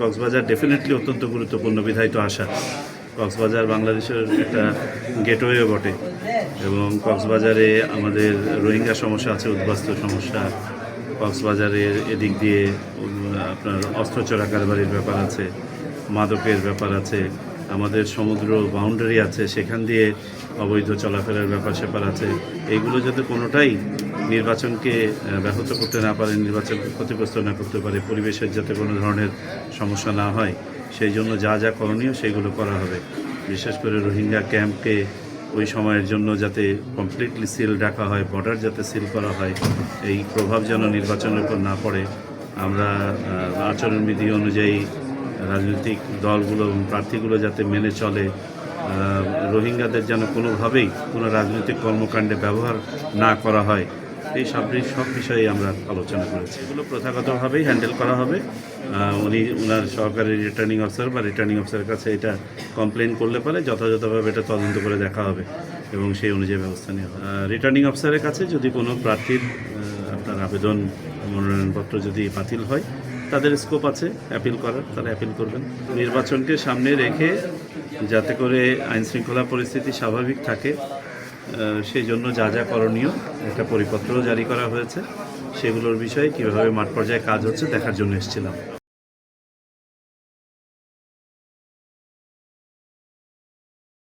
Cox's Bazar definitely অত্যন্ত গুরুত্বপূর্ণ বিধায়িত আসা। কক্সবাজার বাংলাদেশের একটা গেটওয়ে বটে এবং কক্সবাজারে আমাদের রোহিঙ্গা সমস্যা আছে, উদ্বাস্তু সমস্যা। কক্সবাজারের এদিক দিয়ে আপনার অস্ত্র চোরা কারবারির ব্যাপার আছে, মাদকের ব্যাপার আছে, আমাদের সমুদ্র বাউন্ডারি আছে, সেখান দিয়ে অবৈধ চলাফেরার ব্যাপার স্যাপার আছে। এইগুলো যাতে কোনোটাই নির্বাচনকে ব্যাহত করতে না পারে, নির্বাচনকে ক্ষতিগ্রস্ত না করতে পারে, পরিবেশের যাতে কোনো ধরনের সমস্যা না হয়, সেই জন্য যা যা করণীয় সেগুলো করা হবে। বিশেষ করে রোহিঙ্গা ক্যাম্পকে ওই সময়ের জন্য যাতে কমপ্লিটলি সিল রাখা হয়, বর্ডার যাতে সিল করা হয়, এই প্রভাব যেন নির্বাচনের উপর না পড়ে। আমরা আচরণবিধি অনুযায়ী রাজনৈতিক দলগুলো এবং প্রার্থীগুলো যাতে মেনে চলে, রোহিঙ্গাদের যেন কোনোভাবেই কোনো রাজনৈতিক কর্মকাণ্ডে ব্যবহার না করা হয়, এই সব বিষয়ে আমরা আলোচনা করেছি। এগুলো প্রথাগতভাবেই হ্যান্ডেল করা হবে। ওনার সহকারী রিটার্নিং অফিসার বা রিটার্নিং অফিসারের কাছে এটা কমপ্লেন করলে পরে যথাযথভাবে এটা তদন্ত করে দেখা হবে এবং সেই অনুযায়ী ব্যবস্থা নেওয়া হবে। রিটার্নিং অফিসারের কাছে যদি কোনো প্রার্থীর আপনার আবেদন মনোনয়নপত্র যদি বাতিল হয়, তাদের স্কোপ আছে অ্যাপিল করার, তারা অ্যাপিল করবেন। নির্বাচনকে সামনে রেখে যাতে করে আইনশৃঙ্খলা পরিস্থিতি স্বাভাবিক থাকে, সেই জন্য যা যা করণীয় একটা পরিপত্র জারি করা হয়েছে, সেগুলোর বিষয়ে কীভাবে মাঠ পর্যায়ে কাজ হচ্ছে দেখার জন্য এসেছিলাম।